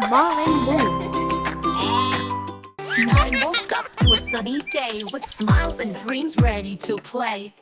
Morning Moon. Nain woke up to a sunny day with smiles and dreams ready to play.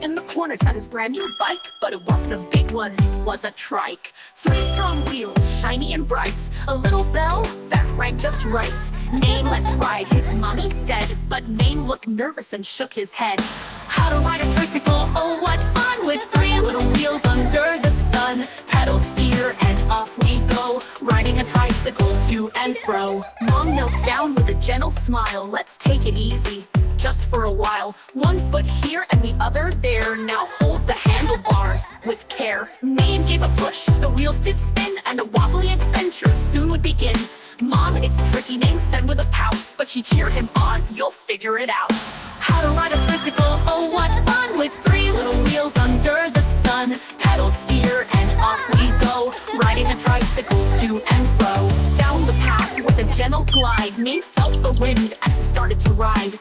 In the corner sat his brand new bike, but it wasn't a big one, it was a trike. 3 strong wheels, shiny and bright, a little bell that rang just right. Nain, let's ride, his mommy said, but Nain looked nervous and shook his head. How to ride a tricycle, oh what fun, with 3 little wheels under the sun. Pedal, steer, and off we go, riding a tricycle to and fro. Mom knelt down with a gentle smile, let's take it easy, just for a while. 1 foot here and the other there, now hold the handlebars with care. Nain gave a push, the wheels did spin, and a wobbly adventure soon would begin. Mom, it's tricky, Nain said with a pout, but she cheered him on, you'll figure it out. How to ride a tricycle, oh what fun, with 3 little wheels under the sun. Pedal, steer, and off we go, riding a tricycle to and fro. Down the path with a gentle glide, Nain felt the wind as he started to ride.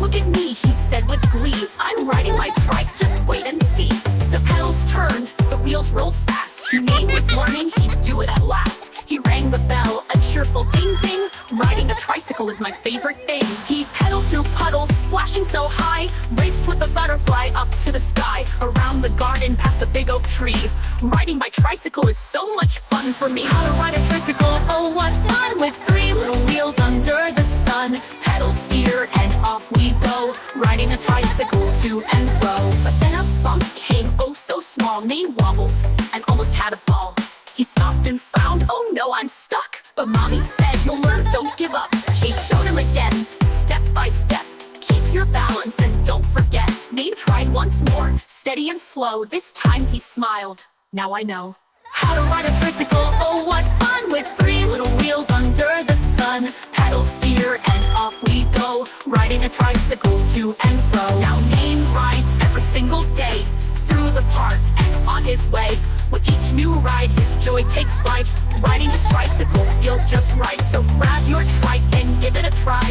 Look at me, he said with glee, I'm riding my trike, just wait and see. The pedals turned, the wheels rolled fast. Nain was learning he'd do it at last. He rang the bell, a cheerful ding ding. Riding a tricycle is my favorite thing. He pedaled through puddles, splashing so high, raced with a butterfly up to the sky, around the garden past the big oak tree. Riding my tricycle is so much fun for me. How to ride a tricycle, oh what fun, with 3 little wheels under the sun. Pedal, steer, and off we go, riding a tricycle to and fro. But then a bump came, oh so small. Nain wobbled and almost had a fall. He stopped and frowned, oh no, I'm stuck. But mommy said, you'll learn, don't give up. She showed him again, step by step. Keep your balance and don't forget. Nain tried once more, steady and slow. This time he smiled, now I know. How to ride a tricycle, oh what fun, with 3 little wheels under the sun. Pedal, steer, and off we go, riding a tricycle to and fro. Now Nain rides every single day, through the park and on his way. With each new ride, his joy takes flight. Riding his tricycle feels just right. So grab your trike and give it a try.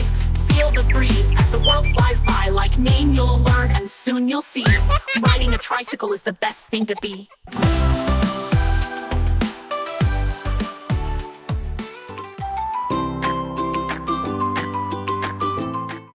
Feel the breeze as the world flies by. Like Nain, you'll learn and soon you'll see. Riding a tricycle is the best thing to be.